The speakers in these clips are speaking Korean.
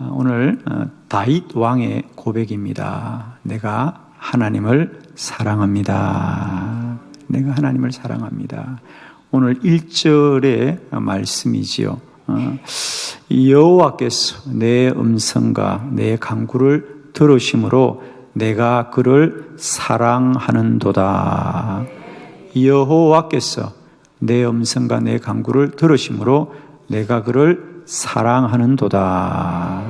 오늘 다윗 왕의 고백입니다. 내가 하나님을 사랑합니다. 내가 하나님을 사랑합니다. 오늘 1절의 말씀이지요. 여호와께서 내 음성과 내 간구를 들으심으로 내가 그를 사랑하는도다. 여호와께서 내 음성과 내 간구를 들으심으로 내가 그를 사랑하는도다.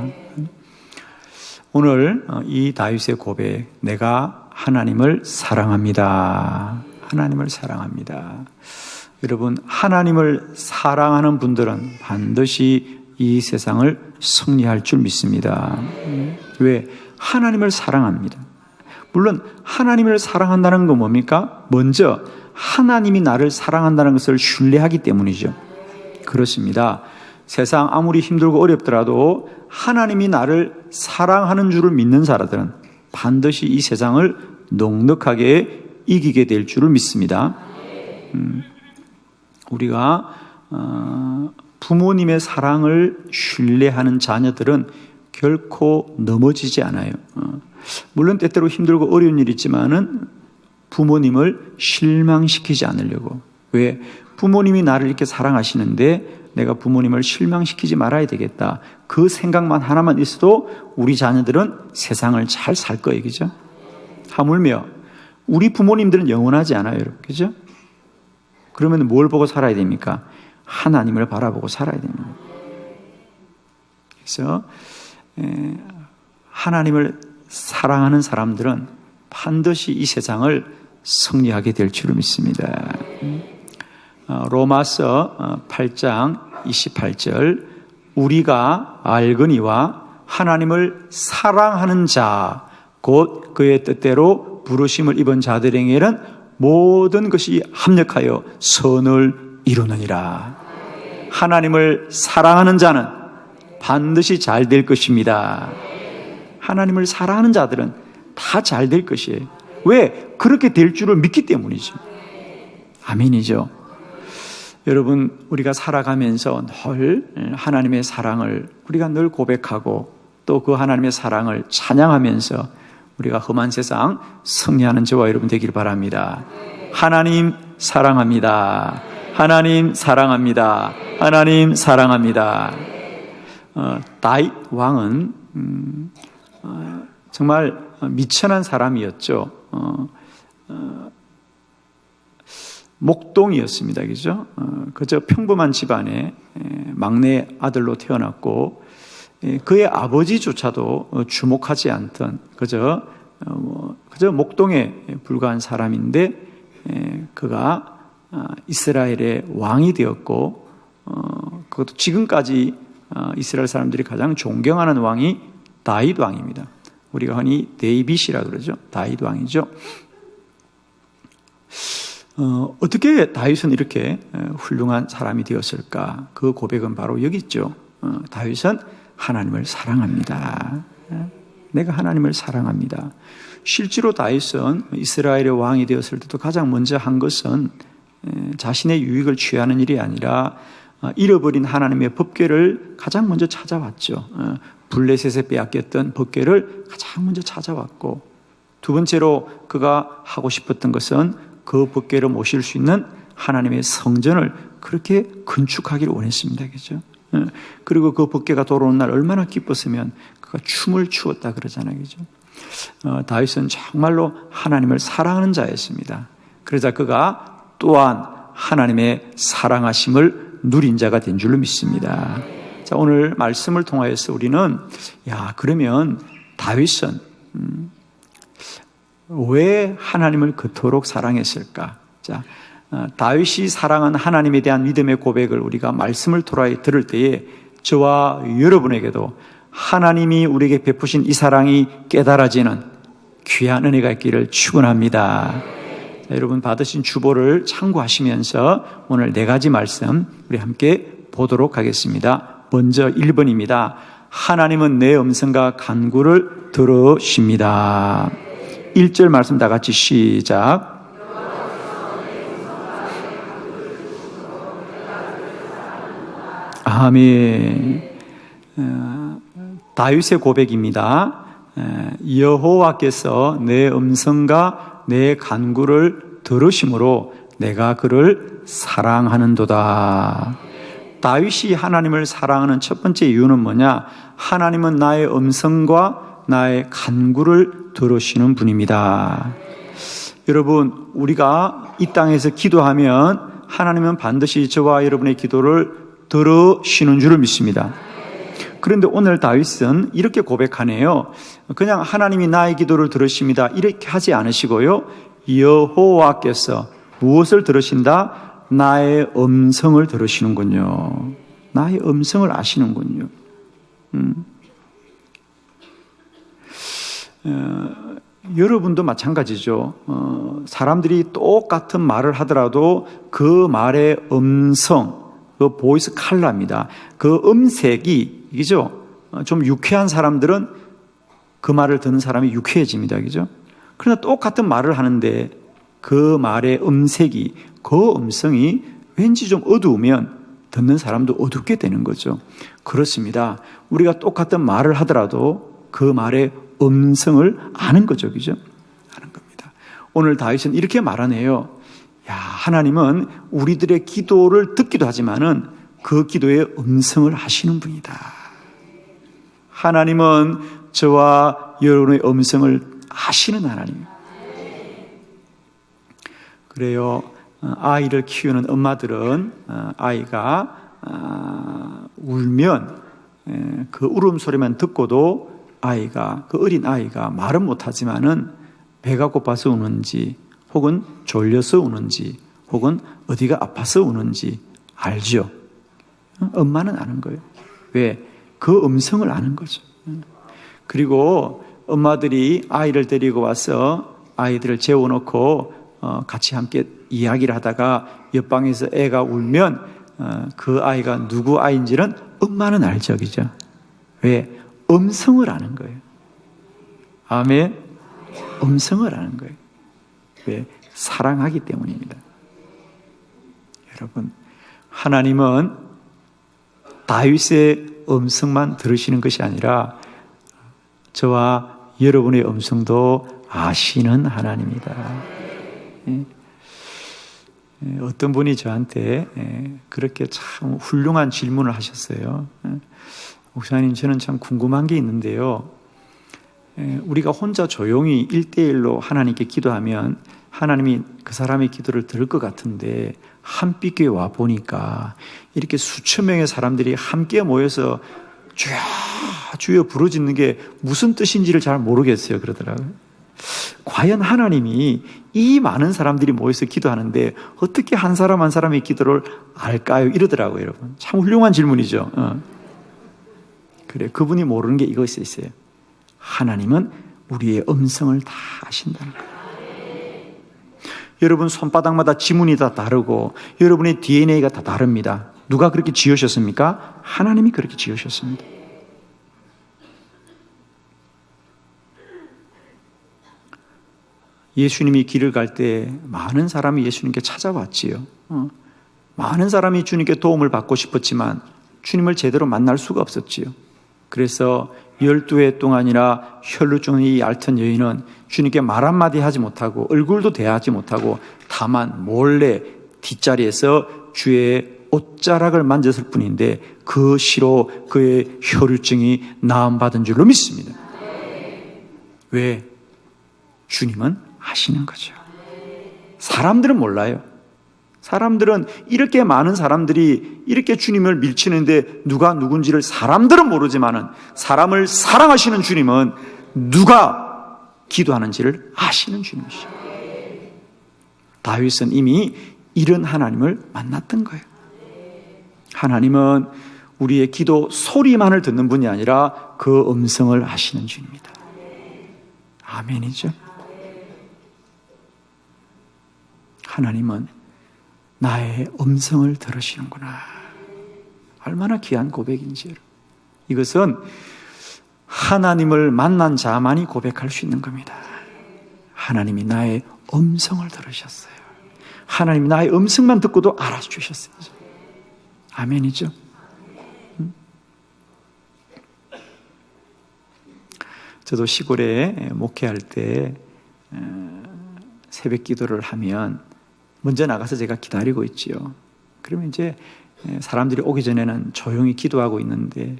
오늘 이 다윗의 고백, 내가 하나님을 사랑합니다. 하나님을 사랑합니다. 여러분, 하나님을 사랑하는 분들은 반드시 이 세상을 승리할 줄 믿습니다. 왜? 하나님을 사랑합니다. 물론 하나님을 사랑한다는 건 뭡니까? 먼저 하나님이 나를 사랑한다는 것을 신뢰하기 때문이죠. 그렇습니다. 세상 아무리 힘들고 어렵더라도 하나님이 나를 사랑하는 줄을 믿는 사람들은 반드시 이 세상을 넉넉하게 이기게 될 줄을 믿습니다. 우리가 부모님의 사랑을 신뢰하는 자녀들은 결코 넘어지지 않아요. 물론 때때로 힘들고 어려운 일이 있지만은 부모님을 실망시키지 않으려고. 왜? 부모님이 나를 이렇게 사랑하시는데 내가 부모님을 실망시키지 말아야 되겠다. 그 생각만 하나만 있어도 우리 자녀들은 세상을 잘 살 거예요. 그죠? 하물며 우리 부모님들은 영원하지 않아요. 여러분. 그죠? 그러면 뭘 보고 살아야 됩니까? 하나님을 바라보고 살아야 됩니다. 그래서 하나님을 사랑하는 사람들은 반드시 이 세상을 승리하게 될 줄을 믿습니다. 로마서 8장 28절, 우리가 알거니와 하나님을 사랑하는 자 곧 그의 뜻대로 부르심을 입은 자들에게는 모든 것이 합력하여 선을 이루느니라. 하나님을 사랑하는 자는 반드시 잘 될 것입니다. 하나님을 사랑하는 자들은 다 잘 될 것이에요. 왜? 그렇게 될 줄을 믿기 때문이죠. 아멘이죠. 여러분, 우리가 살아가면서 늘 하나님의 사랑을 우리가 늘 고백하고 또 그 하나님의 사랑을 찬양하면서 우리가 험한 세상 승리하는 저와 여러분 되길 바랍니다. 하나님 사랑합니다. 하나님 사랑합니다. 하나님 사랑합니다. 다윗 왕은 정말 미천한 사람이었죠. 목동이었습니다. 그죠? 그저 평범한 집안에 막내 아들로 태어났고, 그의 아버지조차도 주목하지 않던 그저 목동에 불과한 사람인데, 그가 이스라엘의 왕이 되었고, 그것도 지금까지 이스라엘 사람들이 가장 존경하는 왕이 다윗 왕입니다. 우리가 흔히 데이빗이라고 그러죠. 다윗 왕이죠. 어떻게 다윗은 이렇게 훌륭한 사람이 되었을까? 그 고백은 바로 여기 있죠. 다윗은 하나님을 사랑합니다. 내가 하나님을 사랑합니다. 실제로 다윗은 이스라엘의 왕이 되었을 때도 가장 먼저 한 것은 자신의 유익을 취하는 일이 아니라 잃어버린 하나님의 법궤를 가장 먼저 찾아왔죠. 블레셋에 빼앗겼던 법궤를 가장 먼저 찾아왔고, 두 번째로 그가 하고 싶었던 것은 그 법궤를 모실 수 있는 하나님의 성전을 그렇게 건축하기를 원했습니다. 그죠? 그리고 그 법궤가 돌아오는 날 얼마나 기뻤으면 그가 춤을 추었다 그러잖아요. 그죠? 다윗은 정말로 하나님을 사랑하는 자였습니다. 그러자 그가 또한 하나님의 사랑하심을 누린 자가 된 줄로 믿습니다. 자, 오늘 말씀을 통하여서 우리는 그러면 다윗은 왜 하나님을 그토록 사랑했을까? 자, 다윗이 사랑한 하나님에 대한 믿음의 고백을 우리가 말씀을 통하여 들을 때에 저와 여러분에게도 하나님이 우리에게 베푸신 이 사랑이 깨달아지는 귀한 은혜가 있기를 축원합니다. 자, 여러분 받으신 주보를 참고하시면서 오늘 4가지 말씀 우리 함께 보도록 하겠습니다. 먼저 1번입니다. 하나님은 내 음성과 간구를 들으십니다. 1절 말씀 다 같이 시작. 아멘. 다윗의 고백입니다. 여호와께서 내 음성과 내 간구를 들으심으로 내가 그를 사랑하는도다. 다윗이 하나님을 사랑하는 첫 번째 이유는 뭐냐? 하나님은 나의 음성과 나의 간구를 들으시는 분입니다. 여러분, 우리가 이 땅에서 기도하면 하나님은 반드시 저와 여러분의 기도를 들으시는 줄을 믿습니다. 그런데 오늘 다윗은 이렇게 고백하네요. 그냥 하나님이 나의 기도를 들으십니다, 이렇게 하지 않으시고요, 여호와께서 무엇을 들으신다? 나의 음성을 들으시는군요. 나의 음성을 아시는군요. 여러분도 마찬가지죠. 사람들이 똑같은 말을 하더라도 그 말의 음성, 그 보이스 컬러입니다. 그 음색이, 그죠? 좀 유쾌한 사람들은 그 말을 듣는 사람이 유쾌해집니다. 그죠? 그러나 똑같은 말을 하는데 그 말의 음색이, 그 음성이 왠지 좀 어두우면 듣는 사람도 어둡게 되는 거죠. 그렇습니다. 우리가 똑같은 말을 하더라도 그 말의 음성을 아는 거죠. 그죠? 아는 겁니다. 오늘 다윗은 이렇게 말하네요. 야, 하나님은 우리들의 기도를 듣기도 하지만은 그 기도의 음성을 아시는 분이다. 하나님은 저와 여러분의 음성을 아시는 하나님. 그래요. 아이를 키우는 엄마들은 아이가 울면 그 울음소리만 듣고도 아이가, 그 어린 아이가 말은 못하지만은 배가 고파서 우는지 혹은 졸려서 우는지 혹은 어디가 아파서 우는지 알죠. 엄마는 아는 거예요. 왜? 그 음성을 아는 거죠. 그리고 엄마들이 아이를 데리고 와서 아이들을 재워놓고 같이 함께 이야기를 하다가 옆방에서 애가 울면 그 아이가 누구 아이인지는 엄마는 알죠. 그죠? 왜? 음성을 아는 거예요. 아멘. 음성을 아는 거예요. 왜? 사랑하기 때문입니다. 여러분, 하나님은 다윗의 음성만 들으시는 것이 아니라 저와 여러분의 음성도 아시는 하나님이다. 어떤 분이 저한테 그렇게 참 훌륭한 질문을 하셨어요. 목사님, 저는 참 궁금한 게 있는데요. 우리가 혼자 조용히 1대1로 하나님께 기도하면 하나님이 그 사람의 기도를 들을 것 같은데 한빛교회 와 보니까 이렇게 수천 명의 사람들이 함께 모여서 주여 주여 부르짖는 게 무슨 뜻인지를 잘 모르겠어요. 그러더라고요. 과연 하나님이 이 많은 사람들이 모여서 기도하는데 어떻게 한 사람 한 사람의 기도를 알까요? 이러더라고요. 여러분, 참 훌륭한 질문이죠. 그래, 그분이 모르는 게 이것이 있어요. 하나님은 우리의 음성을 다 아신다는 거예요. 여러분 손바닥마다 지문이 다 다르고 여러분의 DNA가 다 다릅니다. 누가 그렇게 지으셨습니까? 하나님이 그렇게 지으셨습니다. 예수님이 길을 갈 때 많은 사람이 예수님께 찾아왔지요. 많은 사람이 주님께 도움을 받고 싶었지만 주님을 제대로 만날 수가 없었지요. 그래서 12해 동안이나 혈루증 이 앓던 여인은 주님께 말 한마디 하지 못하고 얼굴도 대하지 못하고 다만 몰래 뒷자리에서 주의 옷자락을 만졌을 뿐인데 그 시로 그의 혈루증이 나음받은 줄로 믿습니다. 왜? 주님은 아시는 거죠. 사람들은 몰라요. 사람들은 이렇게 많은 사람들이 이렇게 주님을 밀치는데 누가 누군지를 사람들은 모르지만은 사람을 사랑하시는 주님은 누가 기도하는지를 아시는 주님이시죠. 다윗은 이미 이런 하나님을 만났던 거예요. 하나님은 우리의 기도 소리만을 듣는 분이 아니라 그 음성을 아시는 주님입니다. 아멘이죠. 하나님은 나의 음성을 들으시는구나. 얼마나 귀한 고백인지. 이것은 하나님을 만난 자만이 고백할 수 있는 겁니다. 하나님이 나의 음성을 들으셨어요. 하나님이 나의 음성만 듣고도 알아주셨어요. 아멘이죠. 저도 시골에 목회할 때 새벽 기도를 하면 먼저 나가서 제가 기다리고 있지요. 그러면 이제 사람들이 오기 전에는 조용히 기도하고 있는데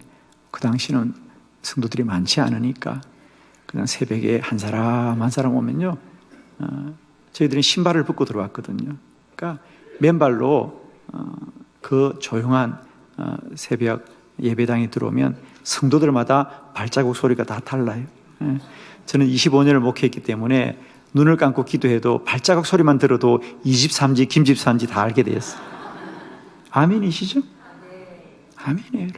그 당시는 성도들이 많지 않으니까 그냥 새벽에 한 사람 한 사람 오면요, 저희들은 신발을 벗고 들어왔거든요. 그러니까 맨발로 그 조용한 새벽 예배당에 들어오면 성도들마다 발자국 소리가 다 달라요. 저는 25년을 목회했기 때문에 눈을 감고 기도해도 발자국 소리만 들어도 이 집, 3집, 김 집, 3집 다 알게 되었어요. 아멘이시죠? 아멘이에요.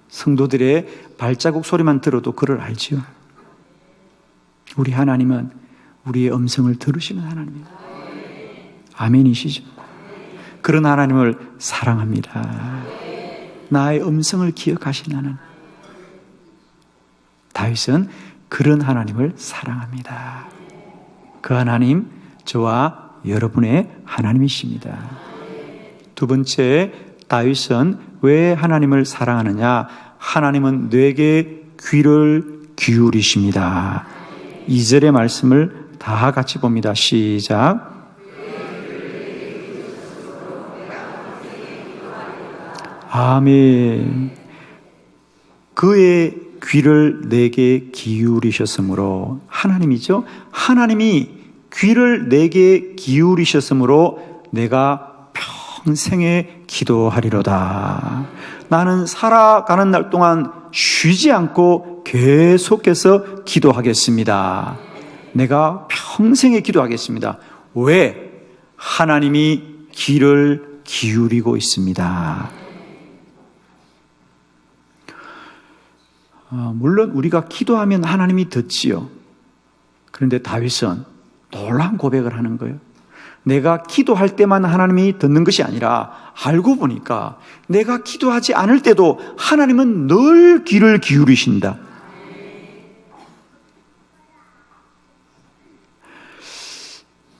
성도들의 발자국 소리만 들어도 그를 알지요. 우리 하나님은 우리의 음성을 들으시는 하나님입니다. 아멘이시죠? 그런 하나님을 사랑합니다. 나의 음성을 기억하시는 하나님. 다윗은 그런 하나님을 사랑합니다. 그 하나님, 저와 여러분의 하나님이십니다. 두 번째, 다윗은 왜 하나님을 사랑하느냐? 하나님은 뇌게 귀를 기울이십니다. 2절의 말씀을 다 같이 봅니다. 시작. 아멘. 그의 귀를 내게 기울이셨으므로, 하나님이죠. 하나님이 귀를 내게 기울이셨으므로 내가 평생에 기도하리로다. 나는 살아가는 날 동안 쉬지 않고 계속해서 기도하겠습니다. 내가 평생에 기도하겠습니다. 왜? 하나님이 귀를 기울이고 있습니다. 물론 우리가 기도하면 하나님이 듣지요. 그런데 다윗은 놀라운 고백을 하는 거예요. 내가 기도할 때만 하나님이 듣는 것이 아니라 알고 보니까 내가 기도하지 않을 때도 하나님은 늘 귀를 기울이신다.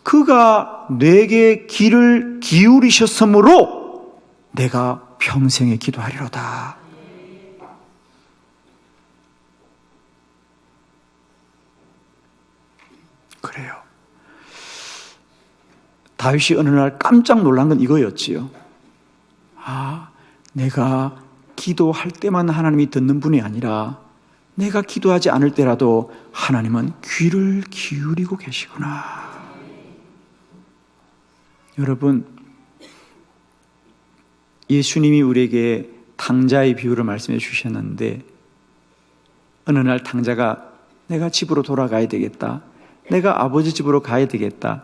그가 내게 귀를 기울이셨으므로 내가 평생에 기도하리로다. 그래요. 다윗이 어느 날 깜짝 놀란 건 이거였지요. 내가 기도할 때만 하나님이 듣는 분이 아니라 내가 기도하지 않을 때라도 하나님은 귀를 기울이고 계시구나. 여러분, 예수님이 우리에게 탕자의 비유를 말씀해 주셨는데 어느 날 탕자가 내가 집으로 돌아가야 되겠다, 내가 아버지 집으로 가야 되겠다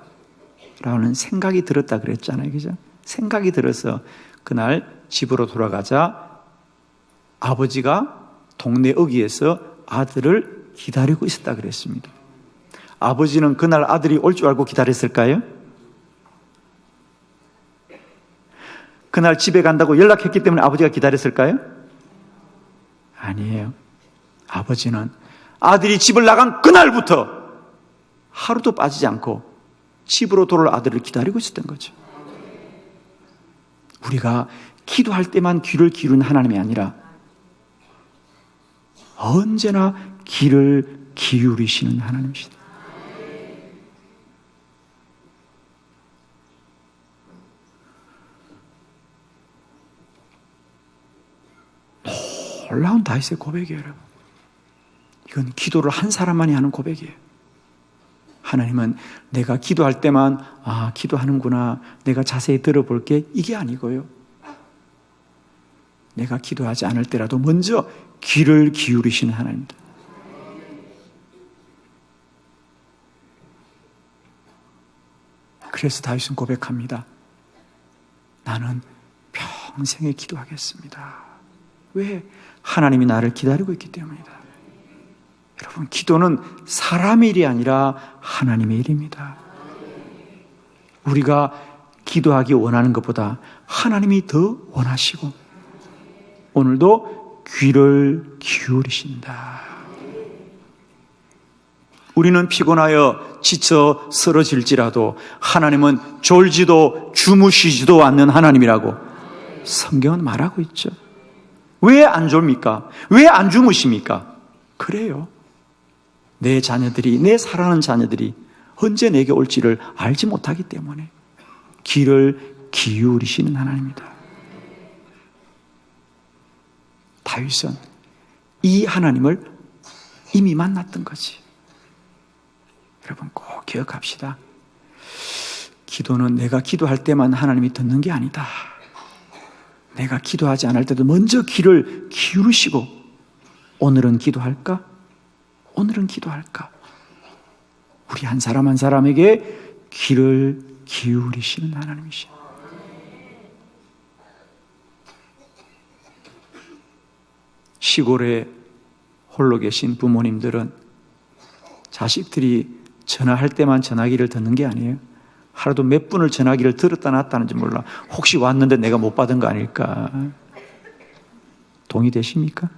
라는 생각이 들었다 그랬잖아요. 그죠? 생각이 들어서 그날 집으로 돌아가자 아버지가 동네 어귀에서 아들을 기다리고 있었다 그랬습니다. 아버지는 그날 아들이 올 줄 알고 기다렸을까요? 그날 집에 간다고 연락했기 때문에 아버지가 기다렸을까요? 아니에요. 아버지는 아들이 집을 나간 그날부터 하루도 빠지지 않고 집으로 돌아올 아들을 기다리고 있었던 거죠. 우리가 기도할 때만 귀를 기울이는 하나님이 아니라 언제나 귀를 기울이시는 하나님이시다. 놀라운 다윗의 고백이에요, 여러분. 이건 기도를 한 사람만이 하는 고백이에요. 하나님은 내가 기도할 때만 기도하는구나, 내가 자세히 들어볼게, 이게 아니고요. 내가 기도하지 않을 때라도 먼저 귀를 기울이시는 하나님입니다. 그래서 다윗은 고백합니다. 나는 평생에 기도하겠습니다. 왜? 하나님이 나를 기다리고 있기 때문이다. 여러분, 기도는 사람의 일이 아니라 하나님의 일입니다. 우리가 기도하기 원하는 것보다 하나님이 더 원하시고 오늘도 귀를 기울이신다. 우리는 피곤하여 지쳐 쓰러질지라도 하나님은 졸지도 주무시지도 않는 하나님이라고 성경은 말하고 있죠. 왜 안 졸입니까? 왜 안 주무십니까? 그래요. 내 자녀들이, 내 사랑하는 자녀들이 언제 내게 올지를 알지 못하기 때문에 귀를 기울이시는 하나님입니다. 다윗은 이 하나님을 이미 만났던 거지. 여러분 꼭 기억합시다. 기도는 내가 기도할 때만 하나님이 듣는 게 아니다. 내가 기도하지 않을 때도 먼저 귀를 기울이시고 오늘은 기도할까? 오늘은 기도할까? 우리 한 사람 한 사람에게 귀를 기울이시는 하나님이시죠. 시골에 홀로 계신 부모님들은 자식들이 전화할 때만 전화기를 듣는 게 아니에요. 하루도 몇 분을 전화기를 들었다 놨다는지 몰라. 혹시 왔는데 내가 못 받은 거 아닐까? 동의되십니까?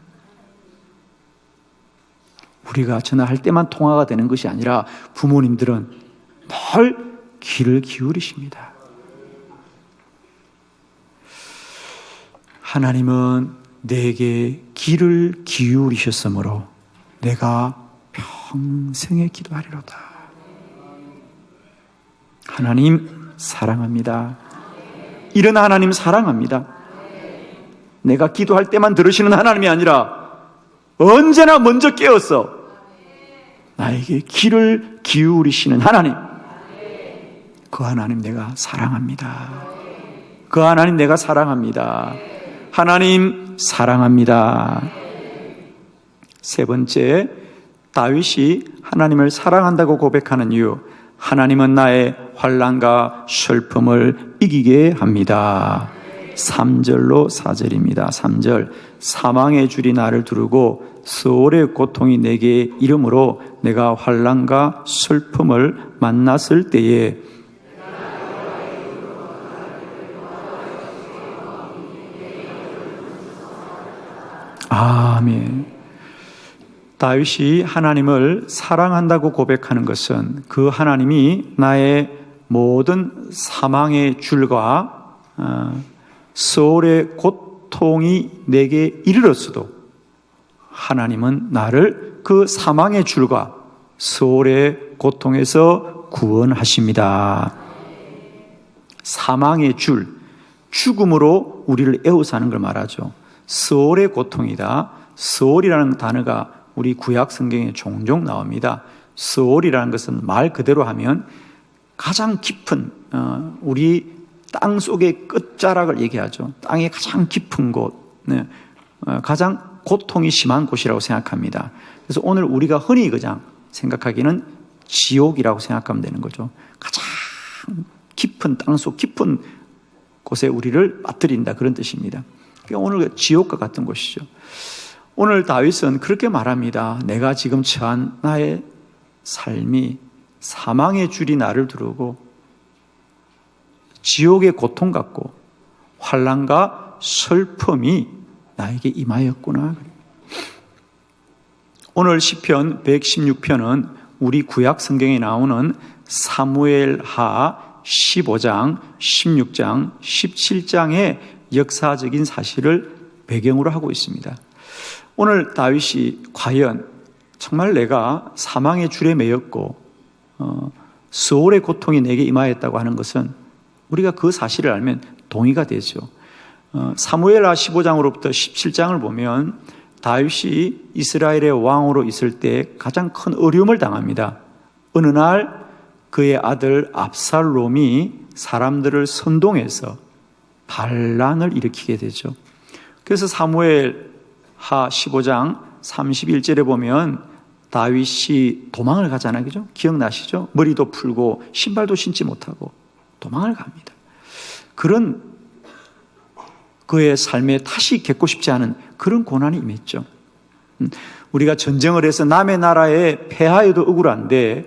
우리가 전화할 때만 통화가 되는 것이 아니라 부모님들은 늘 귀를 기울이십니다. 하나님은 내게 귀를 기울이셨으므로 내가 평생에 기도하리로다. 하나님 사랑합니다. 이런 하나님 사랑합니다. 내가 기도할 때만 들으시는 하나님이 아니라 언제나 먼저 깨어서 나에게 귀를 기울이시는 하나님. 그 하나님 내가 사랑합니다. 그 하나님 내가 사랑합니다. 하나님 사랑합니다. 세 번째, 다윗이 하나님을 사랑한다고 고백하는 이유. 하나님은 나의 환난과 슬픔을 이기게 합니다. 3절로 4절입니다. 3절, 사망의 줄이 나를 두르고 수월의 고통이 내게 이름으로 내가 환난과 슬픔을 만났을 때에 아멘. 다윗이 하나님을 사랑한다고 고백하는 것은 그 하나님이 나의 모든 사망의 줄과 수월의 고통이 내게 이르렀어도 하나님은 나를 그 사망의 줄과 수월의 고통에서 구원하십니다. 사망의 줄, 죽음으로 우리를 에워싸는 걸 말하죠. 수월의 고통이다. 수월이라는 단어가 우리 구약 성경에 종종 나옵니다. 수월이라는 것은 말 그대로 하면 가장 깊은 우리 땅 속의 끝자락을 얘기하죠. 땅의 가장 깊은 곳, 가장 고통이 심한 곳이라고 생각합니다. 그래서 오늘 우리가 흔히 그냥 생각하기는 지옥이라고 생각하면 되는 거죠. 가장 깊은 땅속 깊은 곳에 우리를 빠뜨린다, 그런 뜻입니다. 오늘 지옥과 같은 곳이죠. 오늘 다윗은 그렇게 말합니다. 내가 지금 처한 나의 삶이 사망의 줄이 나를 두르고 지옥의 고통 같고 환난과 슬픔이 나에게 임하였구나. 오늘 시편 116편은 우리 구약 성경에 나오는 사무엘하 15장, 16장, 17장의 역사적인 사실을 배경으로 하고 있습니다. 오늘 다윗이 과연 정말 내가 사망의 줄에 매였고 수월의 고통이 내게 임하였다고 하는 것은 우리가 그 사실을 알면 동의가 되죠. 사무엘하 15장으로부터 17장을 보면 다윗이 이스라엘의 왕으로 있을 때 가장 큰 어려움을 당합니다. 어느 날 그의 아들 압살롬이 사람들을 선동해서 반란을 일으키게 되죠. 그래서 사무엘하 15장 31절에 보면 다윗이 도망을 가잖아요. 그죠? 기억나시죠? 머리도 풀고 신발도 신지 못하고 도망을 갑니다. 그런 그의 삶에 다시 겪고 싶지 않은 그런 고난이 임했죠. 우리가 전쟁을 해서 남의 나라에 패하여도 억울한데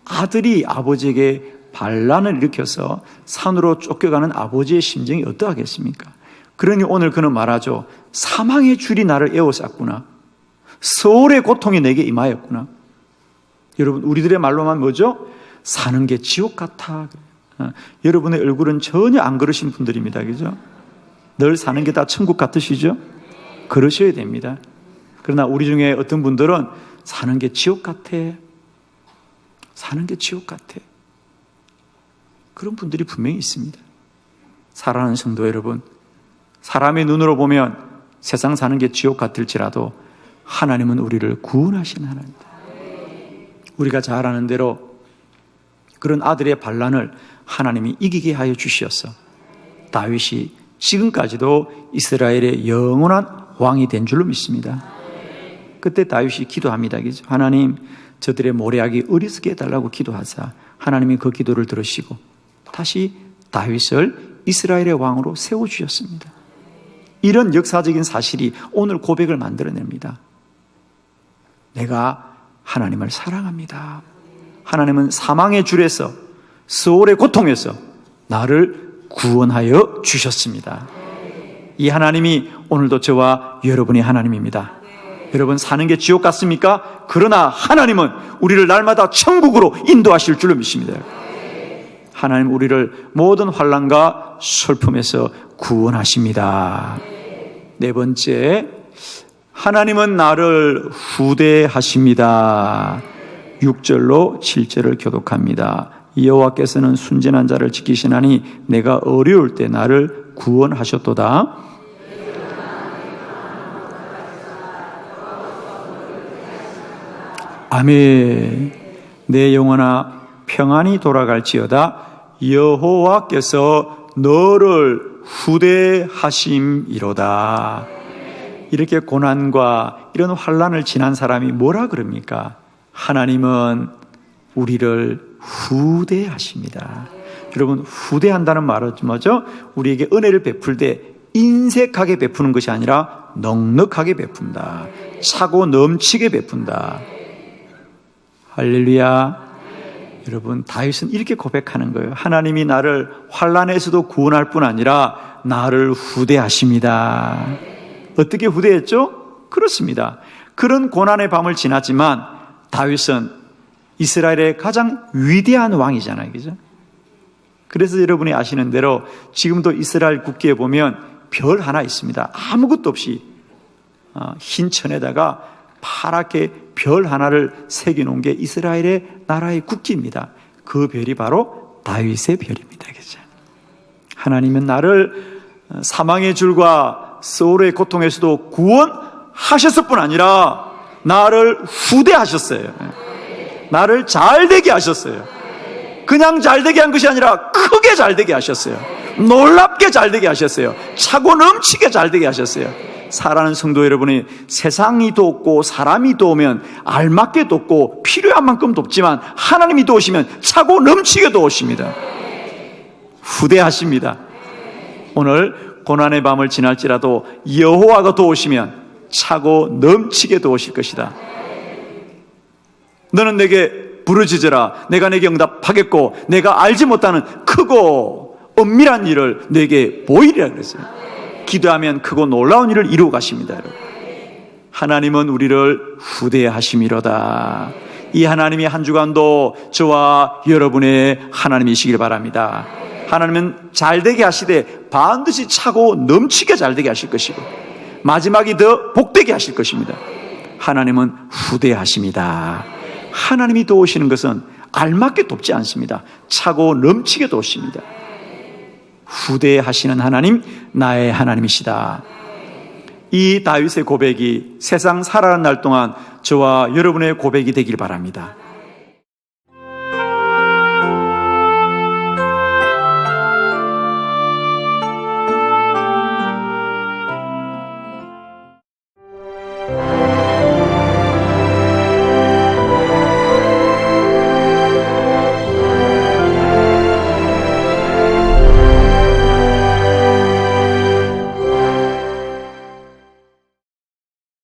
아들이 아버지에게 반란을 일으켜서 산으로 쫓겨가는 아버지의 심정이 어떠하겠습니까? 그러니 오늘 그는 말하죠. 사망의 줄이 나를 에워쌌구나. 수월의 고통이 내게 임하였구나. 여러분, 우리들의 말로만 뭐죠? 사는 게 지옥 같아. 여러분의 얼굴은 전혀 안 그러신 분들입니다. 그죠? 늘 사는 게 다 천국 같으시죠? 그러셔야 됩니다. 그러나 우리 중에 어떤 분들은 사는 게 지옥 같아. 사는 게 지옥 같아. 그런 분들이 분명히 있습니다. 사랑하는 성도 여러분, 사람의 눈으로 보면 세상 사는 게 지옥 같을지라도 하나님은 우리를 구원하시는 하나님입니다. 우리가 잘 아는 대로 그런 아들의 반란을 하나님이 이기게 하여 주시었어. 다윗이 지금까지도 이스라엘의 영원한 왕이 된 줄로 믿습니다. 그때 다윗이 기도합니다. 하나님, 저들의 모래악이 어리석게 해달라고 기도하자. 하나님이 그 기도를 들으시고 다시 다윗을 이스라엘의 왕으로 세워주셨습니다. 이런 역사적인 사실이 오늘 고백을 만들어냅니다. 내가 하나님을 사랑합니다. 하나님은 사망의 줄에서, 스올의 고통에서 나를 구원하여 주셨습니다. 이 하나님이 오늘도 저와 여러분의 하나님입니다. 여러분, 사는 게 지옥 같습니까? 그러나 하나님은 우리를 날마다 천국으로 인도하실 줄로 믿습니다. 하나님 우리를 모든 환난과 슬픔에서 구원하십니다. 네 번째, 하나님은 나를 후대하십니다. 6절로 7절을 교독합니다. 여호와께서는 순전한 자를 지키시나니 내가 어려울 때 나를 구원하셨도다. 아멘. 내 영혼아 평안히 돌아갈지어다. 여호와께서 너를 후대하심이로다. 이렇게 고난과 이런 환난을 지난 사람이 뭐라 그럽니까? 하나님은 우리를 후대하십니다. 여러분, 후대한다는 말은 뭐죠? 우리에게 은혜를 베풀 때 인색하게 베푸는 것이 아니라 넉넉하게 베푼다. 차고 넘치게 베푼다. 할렐루야. 여러분, 다윗은 이렇게 고백하는 거예요. 하나님이 나를 환난에서도 구원할 뿐 아니라 나를 후대하십니다. 어떻게 후대했죠? 그렇습니다. 그런 고난의 밤을 지났지만 다윗은 이스라엘의 가장 위대한 왕이잖아요. 그죠? 그래서 여러분이 아시는 대로 지금도 이스라엘 국기에 보면 별 하나 있습니다. 아무것도 없이 흰 천에다가 파랗게 별 하나를 새겨놓은 게 이스라엘의 나라의 국기입니다. 그 별이 바로 다윗의 별입니다. 그죠? 하나님은 나를 사망의 줄과 스올의 고통에서도 구원하셨을 뿐 아니라 나를 후대하셨어요. 나를 잘되게 하셨어요. 그냥 잘되게 한 것이 아니라 크게 잘되게 하셨어요. 놀랍게 잘되게 하셨어요. 차고 넘치게 잘되게 하셨어요. 사랑하는 성도 여러분이, 세상이 돕고 사람이 도우면 알맞게 돕고 필요한 만큼 돕지만 하나님이 도우시면 차고 넘치게 도우십니다. 후대하십니다. 오늘 고난의 밤을 지날지라도 여호와가 도우시면 차고 넘치게 도우실 것이다. 너는 내게 부르짖으라. 내가 내게 응답하겠고 내가 알지 못하는 크고 엄밀한 일을 내게 보이리라 그랬어요. 기도하면 크고 놀라운 일을 이루어 가십니다. 여러분. 하나님은 우리를 후대하심이로다. 이 하나님이 한 주간도 저와 여러분의 하나님이시길 바랍니다. 하나님은 잘되게 하시되 반드시 차고 넘치게 잘되게 하실 것이고 마지막이 더 복되게 하실 것입니다. 하나님은 후대하십니다. 하나님이 도우시는 것은 알맞게 돕지 않습니다. 차고 넘치게 도우십니다. 후대하시는 하나님, 나의 하나님이시다. 이 다윗의 고백이 세상 살아가는 날 동안 저와 여러분의 고백이 되길 바랍니다.